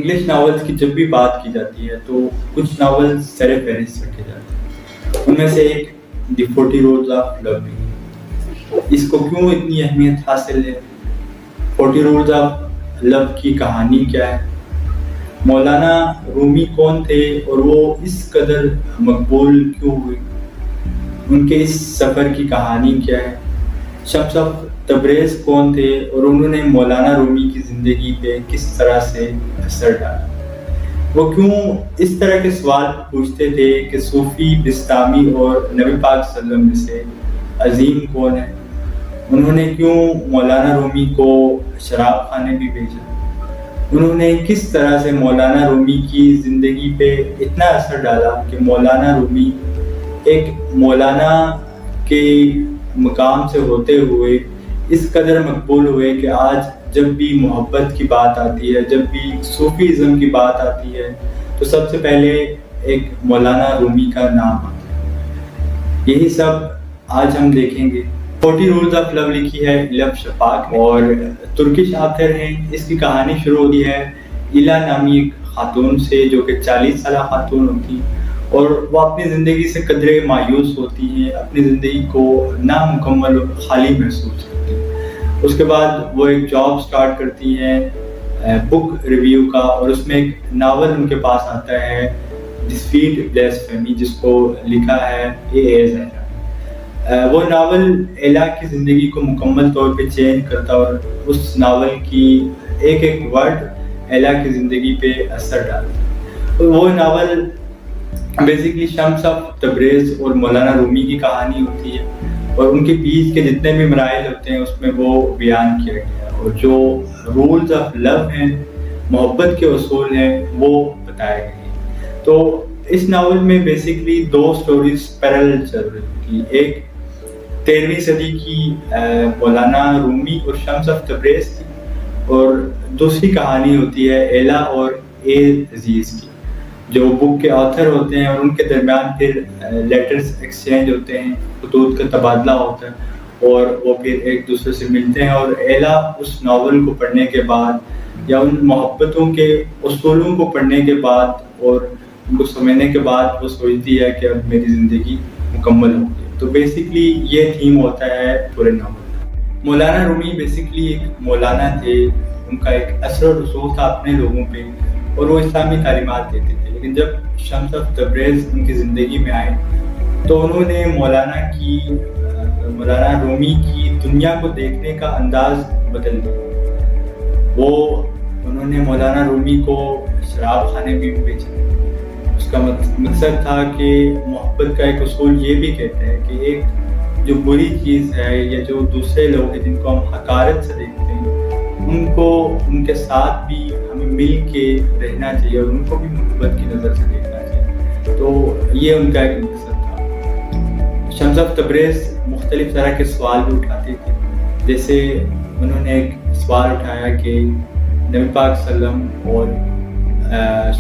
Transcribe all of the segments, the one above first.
English novels کی جب بھی بات کی جاتی ہے تو کچھ ناول سر فہرست رکھے جاتے ہیں. ان میں سے ایک دی 40 رولز آف لو بھی ہے. اس کو کیوں اتنی اہمیت حاصل ہے؟ 40 رولز آف لو کی کہانی کیا ہے؟ مولانا رومی کون تھے اور وہ اس قدر مقبول کیوں ہوئے؟ ان کے اس سفر کی کہانی کیا ہے؟ شمس آف تبریز کون تھے اور انہوں نے مولانا رومی کی زندگی پہ کس طرح سے اثر ڈالا؟ وہ کیوں اس طرح کے سوال پوچھتے تھے کہ صوفی بستامی اور نبی پاک صلی اللہ علیہ وسلم میں سے عظیم کون ہے؟ انہوں نے کیوں مولانا رومی کو شراب خانے بھی بھیجا؟ انہوں نے کس طرح سے مولانا رومی کی زندگی پہ اتنا اثر ڈالا کہ مولانا رومی ایک مولانا کے مقام سے ہوتے ہوئے اس قدر مقبول ہوئے کہ آج جب بھی محبت کی بات آتی ہے، جب بھی صوفیزم کی بات آتی ہے تو سب سے پہلے ایک مولانا رومی کا نام آتا ہے. یہی سب آج ہم دیکھیں گے. 40 رولز آف لو لکھی ہے لب شفاق اور ترکش آتھر ہیں. اس کی کہانی شروع ہوتی ہے ایلا نامی ایک خاتون سے جو کہ 40 سالہ خاتون ہوتی اور وہ اپنی زندگی سے قدرے مایوس ہوتی ہیں، اپنی زندگی کو نامکمل اور خالی محسوس کرتی ہیں. اس کے بعد وہ ایک جاب سٹارٹ کرتی ہیں بک ریویو کا، اور اس میں ایک ناول ان کے پاس آتا ہے دی سویٹ بلیسفیمی، جس کو لکھا ہے اے زہرا. وہ ناول ایلا کی زندگی کو مکمل طور پہ چینج کرتا اور اس ناول کی ایک ایک ورڈ ایلا کی زندگی پہ اثر ڈالتا. وہ novel basically Shams of Tabriz اور مولانا رومی کی کہانی ہوتی ہے اور ان کے بیچ کے جتنے بھی مراحل ہوتے ہیں اس میں وہ بیان کیا گیا ہے، اور جو رولز آف لو ہیں، محبت کے اصول ہیں، وہ بتائے گئے ہیں. تو اس ناول میں بیسیکلی 2 سٹوریز پیرالل چل رہی تھی. ایک 13ویں صدی کی مولانا رومی اور شمس آف تبریز کی، اور دوسری کہانی ہوتی ہے ایلا اور اے عزیز کی، جو بک کے آتھر ہوتے ہیں، اور ان کے درمیان پھر لیٹرز ایکسچینج ہوتے ہیں، خطوط کا تبادلہ ہوتا ہے اور وہ پھر ایک دوسرے سے ملتے ہیں. اور ایلا اس ناول کو پڑھنے کے بعد یا ان محبتوں کے اصولوں کو پڑھنے کے بعد اور ان کو سمجھنے کے بعد وہ سوچتی ہے کہ اب میری زندگی مکمل ہو گئی. تو بیسکلی یہ تھیم ہوتا ہے پورے ناول کا. مولانا رومی بیسکلی ایک مولانا تھے، ان کا ایک اثر و رسوخ تھا اپنے لوگوں پہ اور وہ اسلامی تعلیمات دیتے تھے. لیکن جب شمس آف تبریز ان کی زندگی میں آئے تو انہوں نے مولانا رومی کی دنیا کو دیکھنے کا انداز بدل دیا. انہوں نے مولانا رومی کو شراب خانے بھی بھیجا. اس کا مقصد تھا کہ محبت کا ایک اصول یہ بھی کہتے ہیں کہ ایک جو بری چیز ہے یا جو دوسرے لوگ ہیں جن کو ہم حقارت سے دیکھتے ہیں، ان کو ان کے ساتھ بھی ہمیں مل کے رہنا چاہیے اور ان کو بھی محبت کی نظر سے دیکھنا چاہیے. تو یہ ان کا ایک مقصد تھا. شمس آف تبریز مختلف طرح کے سوال بھی اٹھاتے تھے. جیسے انہوں نے ایک سوال اٹھایا کہ نبی پاک صلی اللہ علیہ وسلم اور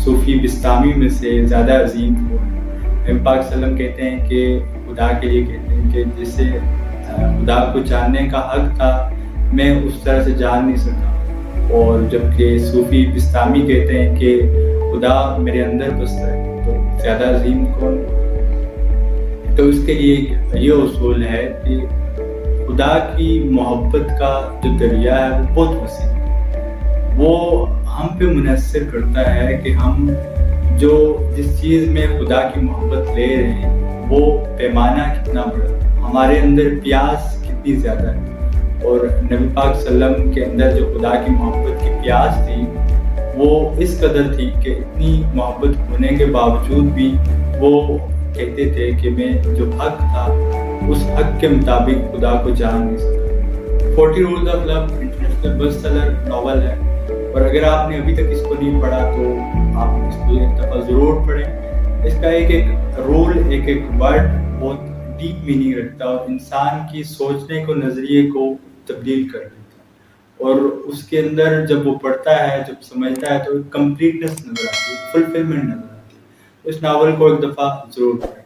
صوفی بستامی میں سے زیادہ عظیم کون ہے؟ نبی پاک صلی اللہ علیہ وسلم کہتے ہیں کہ خدا کے لیے کہتے ہیں کہ جسے خدا کو جاننے کا حق تھا میں اس طرح سے جان نہیں سکا، اور جبکہ صوفی بستامی کہتے ہیں کہ خدا میرے اندر بستا ہے، تو زیادہ عظیم کون؟ تو اس کے لیے یہ اصول ہے کہ خدا کی محبت کا جو دریا ہے وہ بہت وسیع ہے. وہ ہم پہ منحصر کرتا ہے کہ ہم جس چیز میں خدا کی محبت لے رہے ہیں وہ پیمانہ کتنا بڑا ہے، ہمارے اندر پیاس کتنی زیادہ ہے. اور نبی پاک صلی اللہ علیہ وسلم کے اندر جو خدا کی محبت کی پیاس تھی وہ اس قدر تھی کہ اتنی محبت ہونے کے باوجود بھی وہ کہتے تھے کہ میں جو حق تھا اس حق کے مطابق خدا کو جان نہیں سکا. 40 rules of love international best seller novel ہے، اور اگر آپ نے ابھی تک اس کو نہیں پڑھا تو آپ اس کو ایک دفعہ ضرور پڑھیں. اس کا ایک ایک رول، ایک ایک ورڈ بہت ڈیپ میننگ رکھتا ہے اور انسان کی سوچنے کو، نظریے کو تبدیل کر دیتا ہے. اور اس کے اندر جب وہ پڑھتا ہے، جب سمجھتا ہے تو ایک کمپلیٹنس نظر آتی ہے، فلفلمنٹ نظر آتی ہے. اس ناول کو ایک دفعہ ضرور پڑھیں.